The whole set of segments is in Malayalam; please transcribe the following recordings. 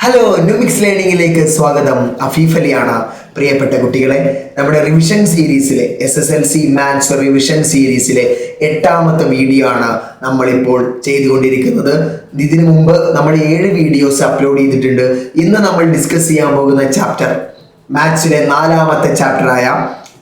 ഹലോ ന്യൂമിക്സ് ലേണിംഗിലേക്ക് സ്വാഗതം. അഫീഫ് അലിയാണ്. പ്രിയപ്പെട്ട കുട്ടികളെ, നമ്മുടെ റിവിഷൻ സീരീസിലെ SSLC മാത്സ് റിവിഷൻ സീരീസിലെ 8ാമത്തെ വീഡിയോ ആണ് നമ്മളിപ്പോൾ ചെയ്തുകൊണ്ടിരിക്കുന്നത്. ഇതിനു മുമ്പ് നമ്മൾ 7 വീഡിയോസ് അപ്ലോഡ് ചെയ്തിട്ടുണ്ട്. ഇന്ന് നമ്മൾ ഡിസ്കസ് ചെയ്യാൻ പോകുന്ന ചാപ്റ്റർ മാത്സിലെ 4ാമത്തെ ചാപ്റ്ററായ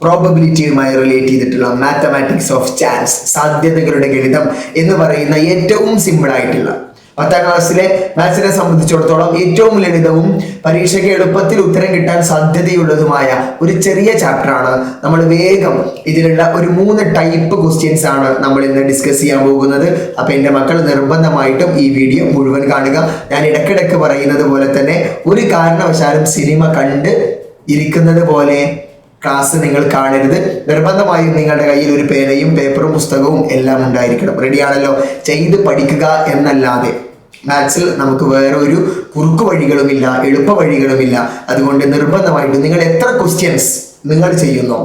പ്രോബബിലിറ്റിയുമായി റിലേറ്റ് ചെയ്തിട്ടുള്ള മാത്തമാറ്റിക്സ് ഓഫ് ചാൻസ്, സാധ്യതകളുടെ ഗണിതം എന്ന് പറയുന്ന ഏറ്റവും സിമ്പിൾ ആയിട്ടുള്ള 10ാം ക്ലാസ്സിലെ മാത്സിനെ സംബന്ധിച്ചിടത്തോളം ഏറ്റവും ലളിതവും പരീക്ഷയ്ക്ക് എളുപ്പത്തിൽ ഉത്തരം കിട്ടാൻ സാധ്യതയുള്ളതുമായ ഒരു ചെറിയ ചാപ്റ്ററാണ്. നമ്മൾ വേഗം ഇതിലുള്ള ഒരു 3 ടൈപ്പ് ക്വസ്റ്റ്യൻസ് ആണ് നമ്മൾ ഇന്ന് ഡിസ്കസ് ചെയ്യാൻ പോകുന്നത്. അപ്പൊ എൻ്റെ മക്കൾ നിർബന്ധമായിട്ടും ഈ വീഡിയോ മുഴുവൻ കാണുക. ഞാൻ ഇടയ്ക്കിടയ്ക്ക് പറയുന്നത് പോലെ തന്നെ ഒരു കാരണവശാലും സിനിമ കണ്ട് ഇരിക്കുന്നത് പോലെ ക്ലാസ് നിങ്ങൾ കാണരുത്. നിർബന്ധമായും നിങ്ങളുടെ കയ്യിൽ ഒരു പേനയും പേപ്പറും പുസ്തകവും എല്ലാം ഉണ്ടായിരിക്കണം. റെഡിയാണല്ലോ? ചെയ്ത് പഠിക്കുക എന്നല്ലാതെ മാത്സിൽ നമുക്ക് വേറെ ഒരു കുറുക്കു വഴികളുമില്ല, എളുപ്പ വഴികളുമില്ല. അതുകൊണ്ട് നിർബന്ധമായിട്ടും നിങ്ങൾ എത്ര ക്വസ്റ്റ്യൻസ് നിങ്ങൾ ചെയ്യുന്നോ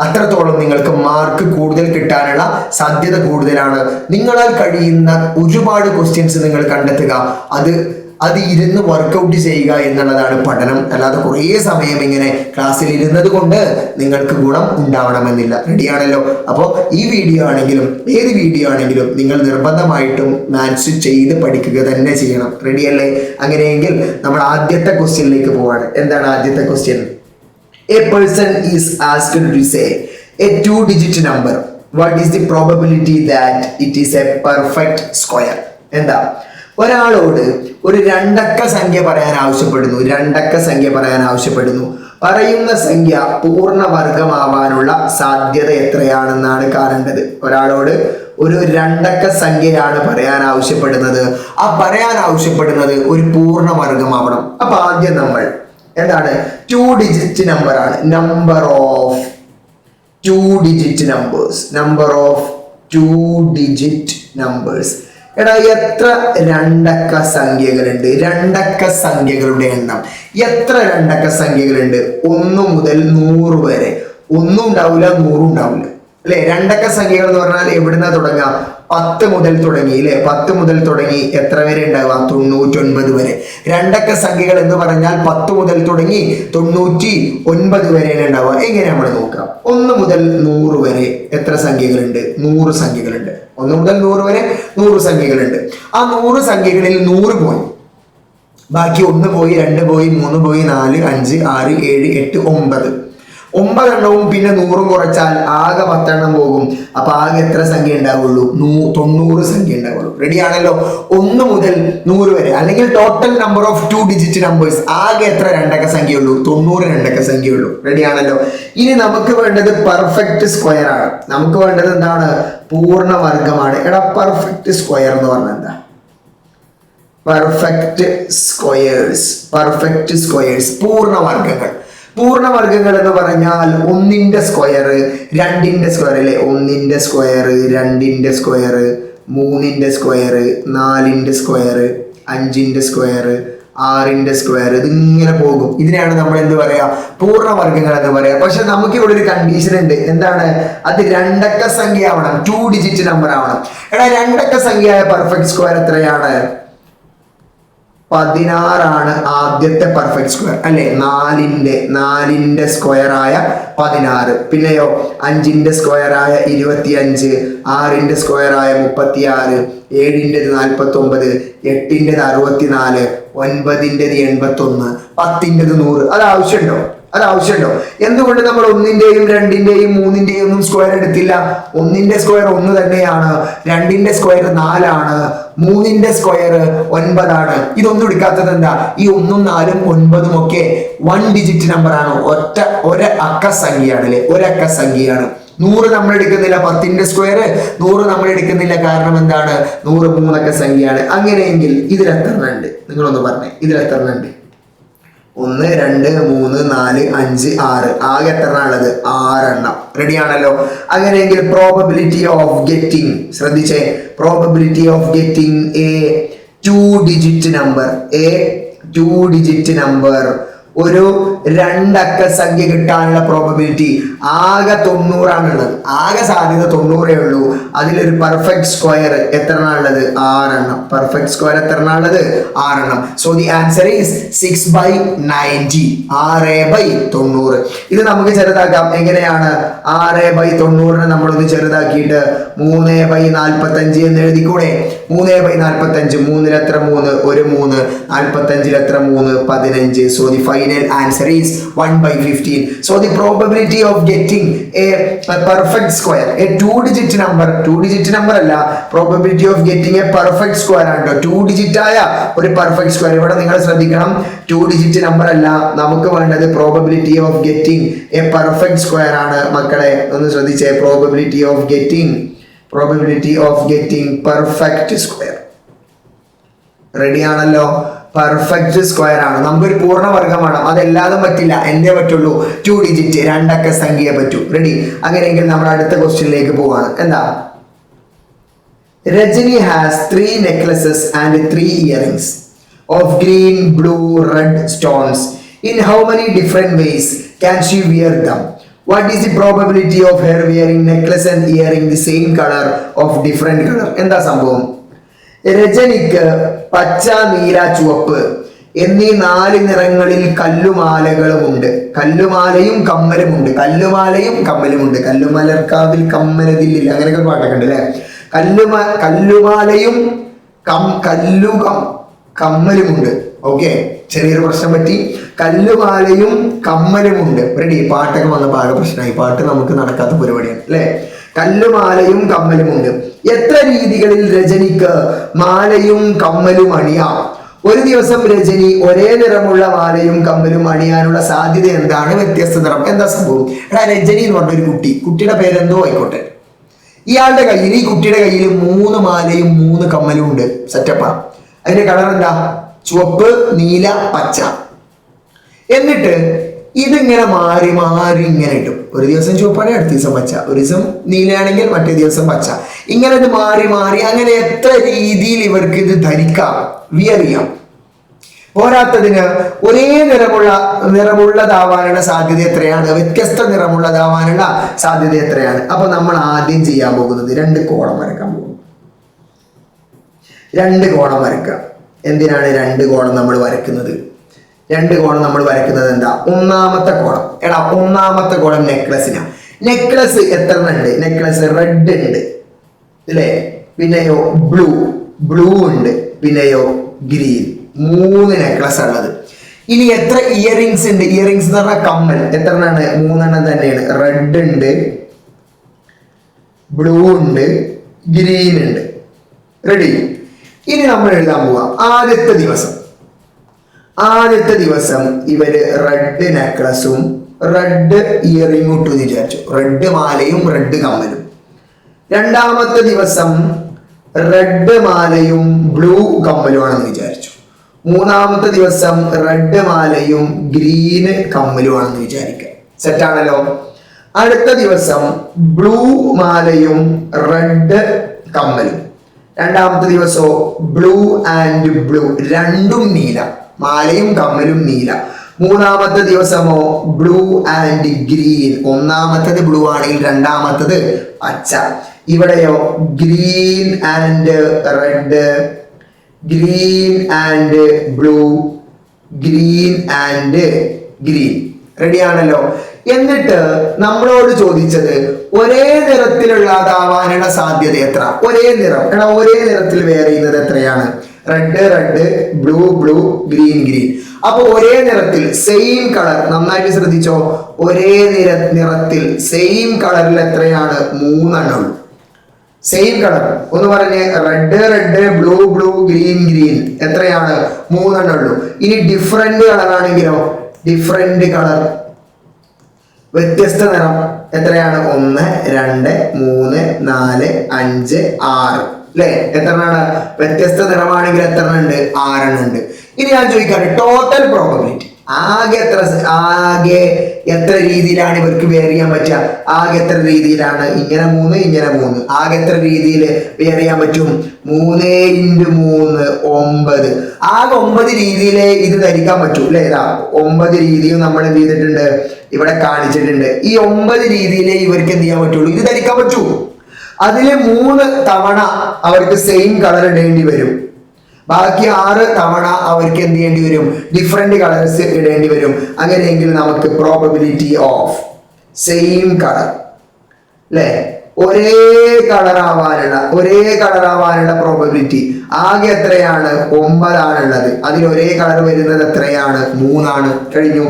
അത്രത്തോളം നിങ്ങൾക്ക് മാർക്ക് കൂടുതൽ കിട്ടാനുള്ള സാധ്യത കൂടുതലാണ്. നിങ്ങളാൽ കഴിയുന്ന ഒരുപാട് ക്വസ്റ്റ്യൻസ് നിങ്ങൾ കണ്ടെത്തുക, അത് ഇരുന്ന് വർക്കൗട്ട് ചെയ്യുക എന്നുള്ളതാണ് പഠനം. അല്ലാതെ കുറേ സമയം ഇങ്ങനെ ക്ലാസ്സിൽ ഇരുന്നത് കൊണ്ട് നിങ്ങൾക്ക് ഗുണം ഉണ്ടാവണമെന്നില്ല. റെഡിയാണല്ലോ? അപ്പോൾ ഈ വീഡിയോ ആണെങ്കിലും ഏത് വീഡിയോ ആണെങ്കിലും നിങ്ങൾ നിർബന്ധമായിട്ടും മാത്സ് ചെയ്ത് പഠിക്കുക തന്നെ ചെയ്യണം. റെഡിയല്ലേ? അങ്ങനെയെങ്കിൽ നമ്മൾ ആദ്യത്തെ ക്വസ്റ്റ്യനിലേക്ക് പോവാണ്. എന്താണ് ആദ്യത്തെ question? A person is asked to say a 2-digit number. What is the probability that it is a perfect square? എന്താ? ഒരാളോട് ഒരു 2 അക്ക സംഖ്യ പറയാൻ ആവശ്യപ്പെടുന്നു. പറയുന്ന സംഖ്യ പൂർണ്ണവർഗമാവാനുള്ള സാധ്യത എത്രയാണെന്നാണ് കാണേണ്ടത്. ഒരാളോട് ഒരു 2 അക്ക സംഖ്യയാണ് പറയാൻ ആവശ്യപ്പെടുന്നത്. ആ പറയാൻ ആവശ്യപ്പെടുന്നത് ഒരു പൂർണ്ണവർഗമാവണം. അപ്പൊ ആദ്യം നമ്മൾ എന്താണ്? 2-digit നമ്പർ ആണ്. Number of 2-digit numbers. എടാ, എത്ര 2 അക്ക സംഖ്യകളുണ്ട്? 2 അക്ക സംഖ്യകളുടെ എണ്ണം എത്ര? 2 അക്ക സംഖ്യകളുണ്ട് 1 മുതൽ 100 വരെ. 1 ഉണ്ടാവില്ല, 100 ഉണ്ടാവില്ല, അല്ലെ? 2 അക്ക സംഖ്യകൾ എന്ന് പറഞ്ഞാൽ എവിടുന്ന തുടങ്ങുക? 10 മുതൽ തുടങ്ങി, അല്ലെ? 10 മുതൽ തുടങ്ങി എത്ര വരെ ഉണ്ടാവുക? 99 വരെ. 2 അക്ക സംഖ്യകൾ എന്ന് പറഞ്ഞാൽ 10 മുതൽ തുടങ്ങി 99 വരെയാണ് ഉണ്ടാവുക. എങ്ങനെ നമ്മൾ നോക്കാം? 1 മുതൽ 100 വരെ എത്ര സംഖ്യകളുണ്ട്? 100 സംഖ്യകളുണ്ട്. 1 മുതൽ 100 വരെ 100 സംഖ്യകളുണ്ട്. ആ 100 സംഖ്യകളിൽ 100 പോയി, ബാക്കി 1 പോയി, 2 പോയി, 3 പോയി, 4, 5, 6, 7, 8, 9. 9 എണ്ണവും പിന്നെ 100 കുറച്ചാൽ ആകെ 10 എണ്ണം പോകും. അപ്പൊ ആകെ എത്ര സംഖ്യ ഉണ്ടാവുള്ളൂ? 90 സംഖ്യ ഉണ്ടാവുള്ളൂ. റെഡി ആണല്ലോ? 1 മുതൽ 100 വരെ, അല്ലെങ്കിൽ total number of 2-digit numbers ആകെ എത്ര 2 അക്ക സംഖ്യയുള്ളൂ? 90 2 അക്ക സംഖ്യയുള്ളൂ. റെഡി ആണല്ലോ? ഇനി നമുക്ക് വേണ്ടത് പെർഫെക്റ്റ് സ്ക്വയർ ആണ്. നമുക്ക് വേണ്ടത് എന്താണ്? പൂർണ്ണവർഗമാണ്. എടാ, പെർഫെക്റ്റ് സ്ക്വയർ എന്ന് പറഞ്ഞാൽ എന്താ? പെർഫെക്റ്റ് സ്ക്വയേഴ്സ് പൂർണ്ണവർഗങ്ങൾ എന്ന് പറഞ്ഞാൽ 1ന്റെ സ്ക്വയർ, 2ന്റെ സ്ക്വയർ, അല്ലെ? 1ന്റെ സ്ക്വയർ, 2ന്റെ സ്ക്വയർ, 3ന്റെ സ്ക്വയർ, 4ന്റെ സ്ക്വയർ, 5ന്റെ സ്ക്വയർ, 6ന്റെ സ്ക്വയർ, ഇതിങ്ങനെ പോകും. ഇതിനെയാണ് നമ്മൾ എന്ത് പറയാ? പൂർണ്ണവർഗങ്ങൾ എന്ന് പറയാ. പക്ഷെ നമുക്ക് ഇവിടെ ഒരു കണ്ടീഷൻ ഉണ്ട്. എന്താണ്? അത് 2 അക്ക സംഖ്യ ആവണം, 2-digit നമ്പർ ആവണം. എടാ, 2 അക്ക സംഖ്യയായ പെർഫെക്റ്റ് സ്ക്വയർ എത്രയാണ്? 16 ആണ് ആദ്യത്തെ പെർഫെക്റ്റ് സ്ക്വയർ, അല്ലെ? 4ന്റെ സ്ക്വയർ ആയ 16, പിന്നെയോ 5ന്റെ സ്ക്വയർ ആയ 25, 6ന്റെ സ്ക്വയർ ആയ 36, 7ന്റേത് 49, 8ന്റേത് 64, 9ന്റേത് 81, 10ന്റേത് 100. അത് ആവശ്യമുണ്ടോ? എന്തുകൊണ്ട് നമ്മൾ 1ന്റെയും 2ന്റെയും 3ന്റെയും ഒന്നും സ്ക്വയർ എടുത്തില്ല? 1ന്റെ സ്ക്വയർ 1 തന്നെയാണ്, 2ന്റെ സ്ക്വയർ 4 ആണ്, 3ന്റെ സ്ക്വയർ 9 ആണ്. ഇതൊന്നും എടുക്കാത്തത് എന്താ? ഈ 1ഉം 4ഉം 9ഉം ഒക്കെ 1-digit നമ്പർ ആണ്. ഒരു അക്ക സംഖ്യയാണ്, അല്ലെ? ഒരക്ക സംഖ്യയാണ്. 100 നമ്മൾ എടുക്കുന്നില്ല. 10ന്റെ സ്ക്വയർ 100 നമ്മൾ എടുക്കുന്നില്ല. കാരണം എന്താണ്? 100 3 അക്ക സംഖ്യയാണ്. അങ്ങനെയെങ്കിൽ ഇതിൽ എത്ര ഉണ്ട്? നിങ്ങളൊന്ന് പറഞ്ഞേ, ഇതിൽ എത്ര ഉണ്ട്? 1, 2, 3, 4, 5, 6. ആകെ എത്ര ഉള്ളത്? 6 എണ്ണം. റെഡി ആണല്ലോ? അങ്ങനെയെങ്കിൽ പ്രോബബിലിറ്റി ഓഫ് ഗെറ്റിംഗ്, ശ്രദ്ധിച്ചേ, probability of getting A 2-digit number ഒരു രണ്ടക്ക സംഖ്യ കിട്ടാനുള്ള പ്രോബബിലിറ്റി ആകെ 90 ആണുള്ളത്. ആകെ സാധ്യത 90 ഉള്ളൂ. അതിലൊരു പെർഫെക്റ്റ് സ്ക്വയർ എത്ര ഉള്ളത്? 6 എണ്ണം. പെർഫെക്റ്റ് സ്ക്വയർ എത്ര ഉള്ളത്? 6 എണ്ണം. So the answer is 6/90. 6/90. ഇത് നമുക്ക് ചെറുതാക്കാം. എങ്ങനെയാണ്? 6/90 നമ്മളൊന്ന് ചെറുതാക്കിയിട്ട് 3/45 എന്ന് എഴുതിക്കൂടെ? 3/45, 3 എത്ര? 3, ഒരു 3, 45 എത്ര? 3, 15. So the final answer is 1/15. So the probability of getting a perfect square, a two-digit number അല്ല, probability of getting a perfect square ആണ്. 2-digit ആയ ഒരു perfect square. ഇവിടെ നിങ്ങൾ ശ്രദ്ധിക്കണം, 2-digit number അല്ല, നമുക്ക് വേണ്ടത് probability of getting a perfect square ആണ്. മക്കളെ ഒന്ന് ശ്രദ്ധിച്ചേ, probability of getting perfect square. Ready ആണല്ലോ? പെർഫെക്റ്റ് സ്ക്വയർ ആണ്. നമുക്കൊരു പൂർണ്ണവർഗം വേണം, അതെല്ലാതും പറ്റില്ല, എന്തേ പറ്റുള്ളൂ? 2 ഡിജിറ്റ്, രണ്ടക്ക സംഖ്യ പറ്റൂ. റെഡി? അങ്ങനെയെങ്കിൽ നമ്മൾ അടുത്ത ക്വസ്റ്റ്യനിലേക്ക് പോവാണ്. എന്താ? Rajani has 3 necklaces and 3 earrings of green, blue, red stones. In how many different ways can she wear them? What is the probability of her wearing necklace and earring the same color of different color? എന്താ സംഭവം? രജനിക്ക് പച്ച, നീല, ചുവപ്പ് എന്നീ 4 നിറങ്ങളിൽ കല്ലുമാലകളുമുണ്ട്. കല്ലുമാലയും കമ്മലുമുണ്ട്. കല്ലുമലർക്കാവിൽ കമ്മലതില്ല, അങ്ങനെയൊക്കെ പാട്ടൊക്കെ ഉണ്ട് അല്ലെ? കല്ലുമാലയും കമ്മലുമുണ്ട്. ഓക്കെ, ചെറിയൊരു പ്രശ്നം പറ്റി. കല്ലുമാലയും കമ്മലുമുണ്ട്. റെഡി? പാട്ടൊക്കെ വന്നപ്പോൾ ആകെ പ്രശ്നമായി. പാട്ട് നമുക്ക് നടക്കാത്ത പരിപാടിയാണ് അല്ലെ? കല്ലുമാലയും കമ്മലുമുണ്ട്. എത്ര രീതികളിൽ രജനിക്ക് മാലയും കമ്മലും അണിയാം? ഒരു ദിവസം രജനി ഒരേ നിറമുള്ള മാലയും കമ്മലും അണിയാനുള്ള സാധ്യത എന്താണ്? വ്യത്യസ്ത നിറം. എന്താ സംഭവം? രജനി എന്ന് പറഞ്ഞ ഒരു കുട്ടിയുടെ പേരെന്തോ ആയിക്കോട്ടെ, ഇയാളുടെ കയ്യിൽ, ഈ കുട്ടിയുടെ കയ്യിൽ 3 മാലയും 3 കമ്മലും ഉണ്ട്. സെറ്റപ്പാ. അതിന്റെ കളർ എന്താ? ചുവപ്പ്, നീല, പച്ച. എന്നിട്ട് ഇതിങ്ങനെ മാറി ഇങ്ങനെ ഇട്ടും. ഒരു ദിവസം ചുവപ്പാണെങ്കിൽ അടുത്ത ദിവസം പച്ച, ഒരു ദിവസം നീലയാണെങ്കിൽ മറ്റേ ദിവസം പച്ച. ഇങ്ങനെ ഇത് മാറി അങ്ങനെ എത്ര രീതിയിൽ ഇവർക്ക് ഇത് ധരിക്കാം, വിയർ ചെയ്യാം. പോരാത്തതിന് ഒരേ നിറമുള്ളതാവാനുള്ള സാധ്യത എത്രയാണ്? വ്യത്യസ്ത നിറമുള്ളതാവാനുള്ള സാധ്യത എത്രയാണ്? അപ്പൊ നമ്മൾ ആദ്യം ചെയ്യാൻ പോകുന്നത് 2 കോളം വരക്കാൻ പോകും. 2 കോളം വരക്കാം. എന്തിനാണ് 2 കോളം നമ്മൾ വരക്കുന്നത്? 2 കോളം നമ്മൾ വരക്കുന്നത് എന്താ? ഒന്നാമത്തെ കോളം, ഒന്നാമത്തെ കോളം നെക്ലസിനാ. നെക്ലസ് എത്ര ഉണ്ട്? നെക്ലസ് റെഡ് ഉണ്ട് അല്ലേ? പിന്നെയോ ബ്ലൂ ഉണ്ട്. പിന്നെയോ ഗ്രീൻ. 3 നെക്ലസ് ഉള്ളത്. ഇനി എത്ര ഇയറിങ്സ് ഉണ്ട്? ഇയറിങ്സ് എന്ന് പറഞ്ഞാൽ കമ്മൽ എത്ര എണ്ണാണ്? 3 എണ്ണം തന്നെയാണ്. റെഡ് ഉണ്ട്, ബ്ലൂ ഉണ്ട്, ഗ്രീൻ ഉണ്ട്. റെഡി? ഇനി നമ്മൾ എഴുതാൻ പോവാം. ആദ്യത്തെ ദിവസം ഇവര് റെഡ് നെക്ലസും റെഡ് ഇയറിംഗും ഇട്ടു എന്ന് വിചാരിച്ചു. റെഡ് മാലയും റെഡ് കമ്മലും. രണ്ടാമത്തെ ദിവസം റെഡ് മാലയും ബ്ലൂ കമ്മലുമാണെന്ന് വിചാരിച്ചു. മൂന്നാമത്തെ ദിവസം റെഡ് മാലയും ഗ്രീന് കമ്മലുമാണെന്ന് വിചാരിക്കാം. സെറ്റാണല്ലോ? അടുത്ത ദിവസം ബ്ലൂ മാലയും റെഡ് കമ്മലും. രണ്ടാമത്തെ ദിവസമോ ബ്ലൂ ആൻഡ് ബ്ലൂ, രണ്ടും നീല, മാലയും കമ്മലും നീല. മൂന്നാമത്തെ ദിവസമോ ബ്ലൂ ആൻഡ് ഗ്രീൻ, ഒന്നാമത്തത് ബ്ലൂ ആണെങ്കിൽ രണ്ടാമത്തത് പച്ച. ഇവിടെയോ green and red, green and blue, green and green. റെഡിയാണല്ലോ? എന്നിട്ട് നമ്മളോട് ചോദിച്ചത് ഒരേ നിറത്തിലുള്ളതാവാനുള്ള സാധ്യത എത്ര? ഒരേ നിറം, ഒരേ നിറത്തിൽ വേറെ ചെയ്യുന്നത് എത്രയാണ്? Red red, blue blue, green green. അപ്പൊ ഒരേ നിറത്തിൽ സെയിം കളർ, നന്നായിട്ട് ശ്രദ്ധിച്ചോ, ഒരേ നിറത്തിൽ സെയിം കളറിൽ എത്രയാണ്? 3 എണ്ണം. സെയിം കളർ ഒന്ന് പറഞ്ഞ്, red red, blue blue, green green, എത്രയാണ്? 3 എണ്ണം ഉള്ളൂ. ഇനി ഡിഫറെന്റ് കളർ ആണെങ്കിലോ, ഡിഫറെന്റ് കളർ, വ്യത്യസ്ത നിറം എത്രയാണ്? 1 2 3 4 5 6 അല്ലെ? എത്ര വ്യത്യസ്ത നിറമാണെങ്കിൽ എത്ര ഉണ്ട്? 6 ഉണ്ട്. ഇനി ഞാൻ ചോദിക്കാറ് ടോട്ടൽ പ്രോബബിലിറ്റി. ആകെ എത്ര രീതിയിലാണ് ഇവർക്ക് വെയർ ചെയ്യാൻ പറ്റുക? ആകെ എത്ര രീതിയിലാണ്? ഇങ്ങനെ 3 ഇങ്ങനെ 3. ആകെ എത്ര രീതിയിൽ വെയർ ചെയ്യാൻ പറ്റും? 3 × 3 9. ആകെ 9 രീതിയിലേ ഇത് ധരിക്കാൻ പറ്റൂ അല്ലേ? ഇതാ 9 രീതിയും നമ്മൾ എന്ത് ചെയ്തിട്ടുണ്ട്, ഇവിടെ കാണിച്ചിട്ടുണ്ട്. ഈ 9 രീതിയിലേ ഇവർക്ക് എന്ത് ചെയ്യാൻ പറ്റുള്ളൂ, ഇത് ധരിക്കാൻ പറ്റൂ. അതില് 3 തവണ അവർക്ക് സെയിം കളർ ഇടേണ്ടി വരും. ബാക്കി 6 തവണ അവർക്ക് എന്ത് ചെയ്യേണ്ടി വരും, ഡിഫറെന്റ് കളേഴ്സ് ഇടേണ്ടി വരും. അങ്ങനെയെങ്കിൽ നമുക്ക് പ്രോബബിലിറ്റി ഓഫ് സെയിം കളർ അല്ലെ, ഒരേ കളർ ആവാനുള്ള പ്രോബബിലിറ്റി ആകെ എത്രയാണ്? 9 ആണുള്ളത്. അതിൽ ഒരേ കളർ വരുന്നത് എത്രയാണ്? 3 ആണ്. കഴിഞ്ഞു.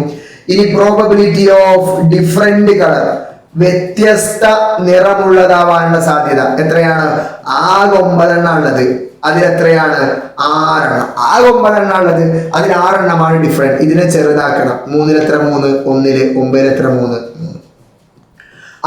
ഇനി പ്രോബബിലിറ്റി ഓഫ് ഡിഫറെന്റ് കളർ, വ്യത്യസ്ത നിറമുള്ളതാവാനുള്ള സാധ്യത എത്രയാണ്? ആകെ 9 എണ്ണം ഉള്ളത്. അതിലെത്രയാണ്? 6 എണ്ണം. ആകെ 9 എണ്ണം ഉള്ളത്. അതിൽ 6 എണ്ണമാണ് ഡിഫറെന്റ്. ഇതിനെ ചെറുതാക്കണം. 3 എത്ര? 3. 1. 9 എത്ര? 3.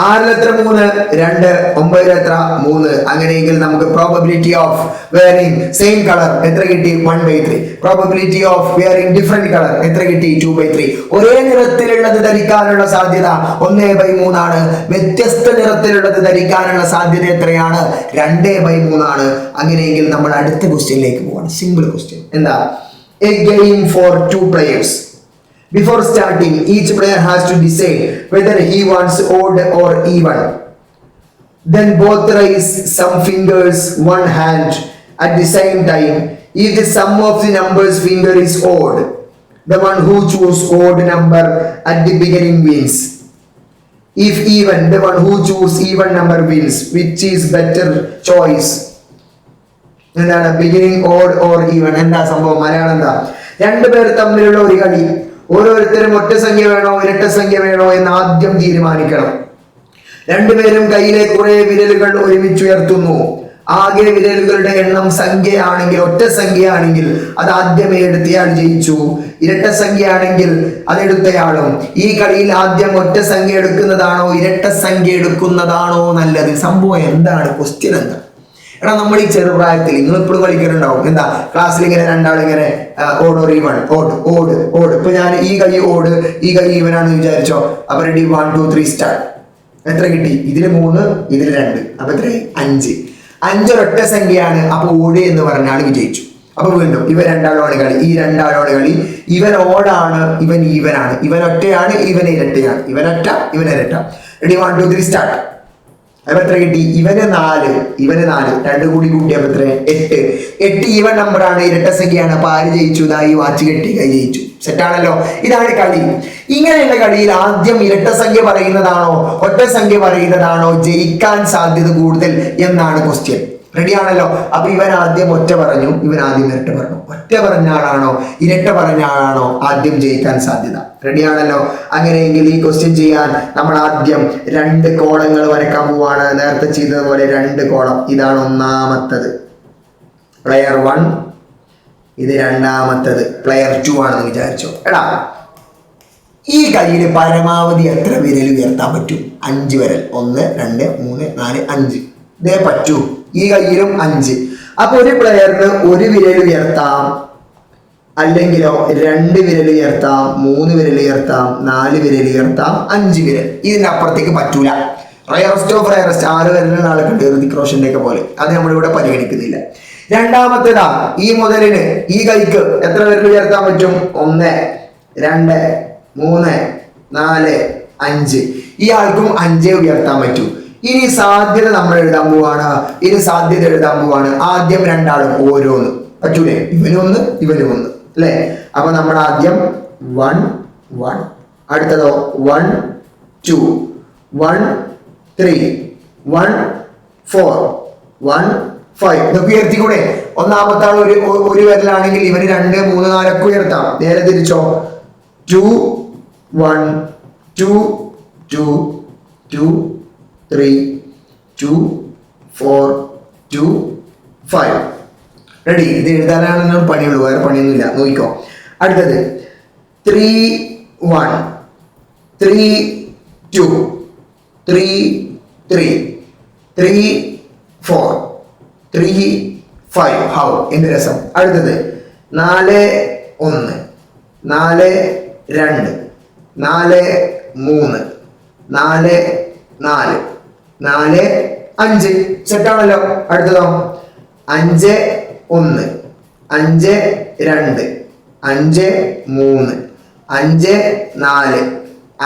6 എത്ര? 3. 2. 9 എത്ര? 3. അങ്ങനെയെങ്കിൽ നമുക്ക് probability of wearing same colour എത്ര കിട്ടി? 1/3. Probability of wearing different colour എത്ര കിട്ടി? 2/3. ഒരേ നിറത്തിലുള്ളത് ധരിക്കാനുള്ള സാധ്യത 1/3 ആണ്. വ്യത്യസ്ത നിറത്തിലുള്ളത് ധരിക്കാനുള്ള സാധ്യത എത്രയാണ്? 2/3 ആണ്. അങ്ങനെയെങ്കിൽ നമ്മൾ അടുത്ത ക്വസ്റ്റ്യനിലേക്ക് പോവാണ്. Simple question. എന്താ? A game for 2 players. Before starting, each player has to decide whether he wants odd or even. Then both raise some fingers, one hand at the same time. If the sum of the numbers finger is odd, the one who choose odd number at the beginning wins. If even, the one who choose even number wins. Which is better choice? എന്താണ് ബിഗിനിങ് ഓഡ് ഓർ ഈവൻ? എന്താ സംഭവം? മലയാളം എന്താ? രണ്ടുപേർ തമ്മിലുള്ള ഒരു കളി. ഓരോരുത്തരും ഒറ്റ സംഖ്യ വേണോ ഇരട്ട സംഖ്യ വേണോ എന്ന് ആദ്യം തീരുമാനിക്കണം. രണ്ടുപേരും കയ്യിലെ കുറെ വിരലുകൾ ഒരുമിച്ച് ഉയർത്തുന്നു. ആകെ വിരലുകളുടെ എണ്ണം സംഖ്യയാണെങ്കിൽ, ഒറ്റ സംഖ്യയാണെങ്കിൽ അത് ആദ്യമേ എടുത്തയാൾ ജയിച്ചു. ഇരട്ട സംഖ്യയാണെങ്കിൽ അതെടുത്തയാളും. ഈ കളിയിൽ ആദ്യം ഒറ്റ സംഖ്യ എടുക്കുന്നതാണോ ഇരട്ട സംഖ്യ എടുക്കുന്നതാണോ നല്ലത്? സംഭവം എന്താണ്? ക്വസ്റ്റ്യൻ എന്താ? എടാ, നമ്മൾ ഈ ചെറുപ്രായത്തിൽ നിങ്ങൾ ഇപ്പോഴും കളിക്കാറുണ്ടാവും. എന്താ? ക്ലാസ്സിൽ ഇങ്ങനെ രണ്ടാളിങ്ങനെ ഓട് ഓർ ഈവൺ, ഓട് ഓട് ഓട്. ഇപ്പൊ ഞാൻ ഈ കൈ ഓട്, ഈ കൈ ഈവനാണെന്ന് വിചാരിച്ചോ. അപ്പൊ റെഡി, 1 2 3 സ്റ്റാർട്ട്. എത്ര കിട്ടി? ഇതില് 3, ഇതില് 2. അപ്പൊ എത്ര? 5. 5 ഒരൊറ്റ സംഖ്യയാണ്. അപ്പൊ ഓട് എന്ന് പറഞ്ഞാൽ വിജയിച്ചു. അപ്പൊ വീണ്ടും ഇവ രണ്ടാളാണ് കളി. ഈ രണ്ടാളാണ് കളി. ഇവൻ ഓടാണ്, ഇവൻ ഈവനാണ്. ഇവൻ ഒറ്റയാണ്, ഇവൻ ഇരട്ടയാണ്. ഇവനൊറ്റ, ഇവൻ ഇരട്ട. Ready, 1 2 3 start. അപ്പൊ എത്ര കിട്ടി? ഇവന് 4, ഇവന് 4. 2 കൂടി കൂട്ടിയപ്പോ എത്ര? 8. 8 ഈവൻ നമ്പർ ആണ്, ഇരട്ട സംഖ്യയാണ്. അപ്പൊ ആര് ജയിച്ചു? ഇതായി വാച്ച് കെട്ടി കൈ ജയിച്ചു. സെറ്റാണല്ലോ. ഇതാണ് കളി. ഇങ്ങനെയുള്ള കളിയിൽ ആദ്യം ഇരട്ട സംഖ്യ പറയുന്നതാണോ ഒറ്റ സംഖ്യ പറയുന്നതാണോ ജയിക്കാൻ സാധ്യത കൂടുതൽ എന്നാണ് ക്വസ്റ്റ്യൻ. റെഡി ആണല്ലോ. അപ്പൊ ഇവൻ ആദ്യം ഒറ്റ പറഞ്ഞു, ഇവൻ ആദ്യം ഇരട്ട പറഞ്ഞു. ഒറ്റ പറഞ്ഞ ആളാണോ ഇരട്ട പറഞ്ഞ ആളാണോ ആദ്യം ജയിക്കാൻ സാധ്യത? റെഡി ആണല്ലോ. അങ്ങനെയെങ്കിൽ ഈ ക്വസ്റ്റ്യൻ ചെയ്യാൻ നമ്മൾ ആദ്യം 2 കോളങ്ങൾ വരയ്ക്കാൻ പോവാണ്. നേരത്തെ ചെയ്തതുപോലെ 2 കോളം. ഇതാണ് ഒന്നാമത്തത് പ്ലെയർ 1, ഇത് രണ്ടാമത്തത് പ്ലെയർ 2 ആണെന്ന് വിചാരിച്ചോ. എടാ, ഈ കയ്യിൽ പരമാവധി എത്ര വിരൽ ഉയർത്താൻ പറ്റും? 5 വിരൽ. 1 2 3 4 5 ഇതേ പറ്റൂ. ഈ കയ്യിലും 5. അപ്പൊ ഒരു പ്ലെയറിന് 1 വിരൽ ഉയർത്താം, അല്ലെങ്കിലോ 2 വിരൽ ഉയർത്താം, 3 വിരൽ ഉയർത്താം, 4 വിരൽ ഉയർത്താം, 5 വിരൽ. ഇതിനപ്പുറത്തേക്ക് പറ്റൂല. റയറസ്റ്റ് ഓഫ് റയറസ്റ്റ് 6 വിരലുള്ള ആളൊക്കെ ഋതിക് റോഷന്റെ ഒക്കെ പോലെ. അത് നമ്മളിവിടെ പരിഗണിക്കുന്നില്ല. രണ്ടാമത്തേതാ, ഈ മുതലിന് ഈ കൈക്ക് എത്ര വിരൽ ഉയർത്താൻ പറ്റും? 1 2 3 4 5. ഈ ആൾക്കും 5 ഉയർത്താൻ പറ്റും. ഇനി സാധ്യത നമ്മൾ എഴുതാൻ പോവാണ്. ആദ്യം രണ്ടാളും ഓരോന്ന്. പറ്റൂലേ? ഇവനൊന്ന് ഇവനും അല്ലെ? അപ്പൊ നമ്മൾ ആദ്യം 1 1, അടുത്തതോ 1 2 1 3 1 4 1 5. ഇതൊക്കെ ഉയർത്തിക്കൂടെ? ഒന്നാമത്തെ ആൾ ഒരു വിരലാണെങ്കിൽ ഇവന് 2 3 4 ഒക്കെ ഉയർത്താം. നേരെ തിരിച്ചോ 2 1 2 2 2 3 2 4 2 5. റെഡി? ഇത് എഴുതാനാണ് പണിയുള്ളൂ, വേറെ പണിയൊന്നുമില്ല. നോക്കിക്കോ. അടുത്തത് 3 1 3 2 3 3 3 4 3 5. ഹൗ എന്ത് രസം. അടുത്തത് 4 1 4 2 4 3 4 4 4 5 സെറ്റാണല്ലോ. അടുത്തതോ 5 1 5 2 5 3 5 4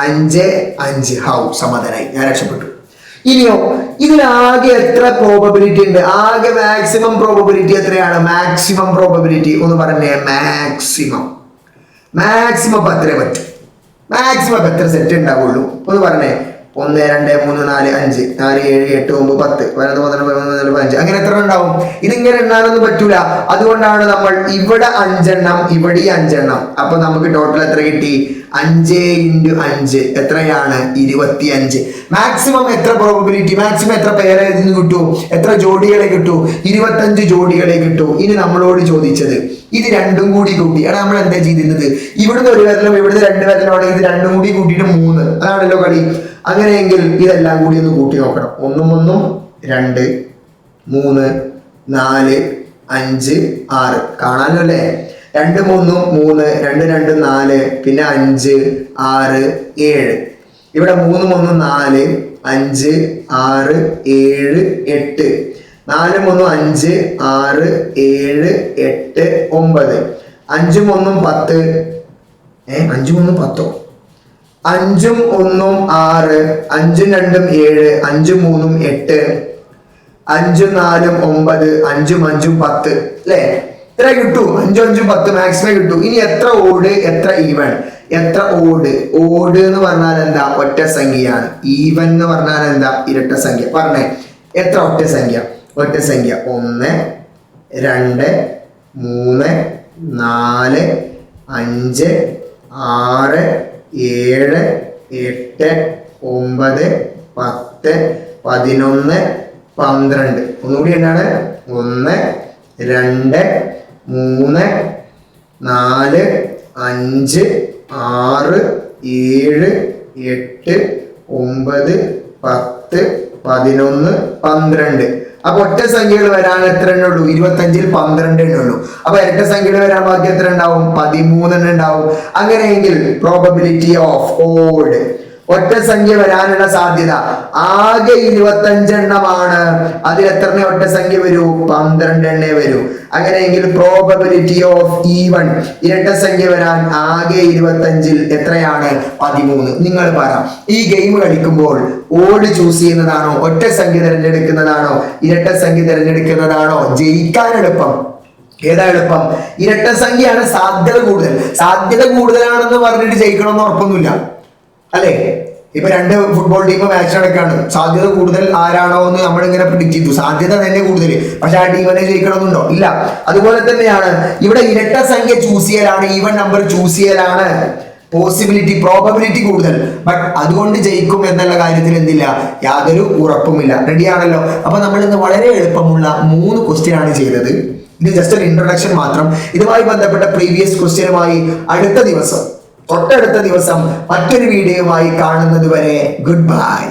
5 5. ഹൗ സമാധാനായി, ഞാൻ രക്ഷപ്പെട്ടു. ഇനിയോ ഇതിലാകെ എത്ര പ്രോബബിലിറ്റി ഉണ്ട്? ആകെ മാക്സിമം പ്രോബബിലിറ്റി എത്രയാണ്? മാക്സിമം പ്രോബബിലിറ്റി ഒന്ന് പറഞ്ഞേ. മാക്സിമം എത്രേ പറ്റും? മാക്സിമം എത്ര സെറ്റ് ഉണ്ടാവുള്ളൂ ഒന്ന് പറഞ്ഞേ. 1 2 3 4 5 4 7 8 9 10 11 12 13 15 അങ്ങനെ എത്ര ഉണ്ടാവും? ഇതിങ്ങനെ എണ്ണാനൊന്നും പറ്റൂല. അതുകൊണ്ടാണ് നമ്മൾ ഇവിടെ 5 എണ്ണം, ഇവിടെ 5 എണ്ണം. അപ്പൊ നമുക്ക് ടോട്ടൽ എത്ര കിട്ടി? 5 × 5 എത്രയാണ്? 25. മാക്സിമം എത്ര പ്രോബബിലിറ്റി? മാക്സിമം എത്ര പേരെ ഇതിന് കിട്ടൂ? എത്ര ജോഡികളെ കിട്ടൂ? 25 ജോഡികളെ കിട്ടൂ. ഇനി നമ്മളോട് ചോദിച്ചത് ഇത് രണ്ടും കൂടി കൂട്ടി. എടാ നമ്മൾ എന്താ ചെയ്തിരുന്നത്? ഇവിടുന്ന് ഒരു വിരലും ഇവിടുന്ന് 2 വിരലോടെ ഇത് രണ്ടും കൂടി കൂട്ടിയിട്ട് 3. അതാണല്ലോ കളി. അങ്ങനെയെങ്കിൽ ഇതെല്ലാം കൂടി ഒന്ന് കൂട്ടി നോക്കണം. 1 1 2 3 4 5 6 കാണാനല്ലോ അല്ലേ? 2 3 3 2 2 4 പിന്നെ 5 6 7. ഇവിടെ 3 1 4 5 6 7 8 4 3 5 6 7 8 9 5 1 10. 5 1 10. 5 1 6 5 2 7 5 3 8 5 4 9 5 5 10 അല്ലേ? എത്ര കിട്ടൂ? 5 5 10 മാക്സിമം കിട്ടൂ. ഇനി എത്ര ഓഡ് എത്ര ഈവൻ? എത്ര ഓഡ്? ഓഡ് എന്ന് പറഞ്ഞാൽ എന്താ? ഒറ്റ സംഖ്യയാണ്. ഈവൻ എന്ന് പറഞ്ഞാൽ എന്താ? ഇരട്ട സംഖ്യ. പറഞ്ഞേ എത്ര ഒറ്റ സംഖ്യ? 1 2 3 4 5 6 7 8 9 10 11 12. ഒന്നുകൂടി എന്താണ്? 1 2 3 4 5 6 7 8 9 10 11 12. അപ്പൊ ഒറ്റ സംഖ്യകൾ വരാൻ എത്ര എണ്ണ ഉള്ളൂ? 25-ൽ 12 എണ്ണ ഉള്ളൂ. അപ്പൊ ഇരട്ട സംഖ്യകൾ വരാൻ ബാക്കി എത്ര ഉണ്ടാവും? 13 എണ്ണം ഉണ്ടാവും. അങ്ങനെയെങ്കിൽ പ്രോബബിലിറ്റി ഓഫ് ഓഡ് ഒറ്റ സംഖ്യ വരാനുള്ള സാധ്യത ആകെ 25 എണ്ണമാണ്. അതിൽ എത്ര ഒറ്റ സംഖ്യ വരൂ? 12 എണ്ണേ വരൂ. അങ്ങനെയെങ്കിൽ പ്രോബബിലിറ്റി ഓഫ് ഈവൺ ഇരട്ട സംഖ്യ വരാൻ ആകെ 25-ൽ എത്രയാണ്? 13. നിങ്ങൾ പറ, ഈ ഗെയിം കളിക്കുമ്പോൾ ഓഡ് ചൂസ് ചെയ്യുന്നതാണോ, ഒറ്റ സംഖ്യ തിരഞ്ഞെടുക്കുന്നതാണോ, ഇരട്ട സംഖ്യ തിരഞ്ഞെടുക്കുന്നതാണോ ജയിക്കാൻ എളുപ്പം? ഏതാ എളുപ്പം? ഇരട്ട സംഖ്യയാണ് സാധ്യത കൂടുതൽ. സാധ്യത കൂടുതലാണെന്ന് പറഞ്ഞിട്ട് ജയിക്കണമെന്ന് ഉറപ്പൊന്നുമില്ല അല്ലേ? ഇപ്പൊ 2 ഫുട്ബോൾ ടീം മാച്ച് നടക്കാണ്. സാധ്യത കൂടുതൽ ആരാണോ എന്ന് നമ്മൾ ഇങ്ങനെ പ്രിഡിക്ട് ചെയ്തു. സാധ്യത തന്നെ കൂടുതൽ, പക്ഷെ ആ ടീമിനെ ജയിക്കണമെന്നുണ്ടോ? ഇല്ല. അതുപോലെ തന്നെയാണ് ഇവിടെ ഇരട്ട സംഖ്യ ചൂസ് ചെയ്യലാണ്, ഈവൻ നമ്പർ ചൂസ് ചെയ്യലാണ് പോസിബിലിറ്റി, പ്രോബബിലിറ്റി കൂടുതൽ. ബട്ട് അതുകൊണ്ട് ജയിക്കും എന്നുള്ള കാര്യത്തിൽ എന്തില്ല? യാതൊരു ഉറപ്പുമില്ല. റെഡിയാണല്ലോ? അപ്പൊ നമ്മൾ ഇന്ന് വളരെ എളുപ്പമുള്ള 3 ക്വസ്റ്റ്യൻ ആണ് ചെയ്തത്. ഇത് ജസ്റ്റ് ഒരു ഇൻട്രൊഡക്ഷൻ മാത്രം. ഇതുമായി ബന്ധപ്പെട്ട പ്രീവിയസ് ക്വസ്റ്റ്യനുമായി തൊട്ടടുത്ത ദിവസം മറ്റൊരു വീഡിയോയുമായി കാണുന്നത് വരെ ഗുഡ് ബൈ.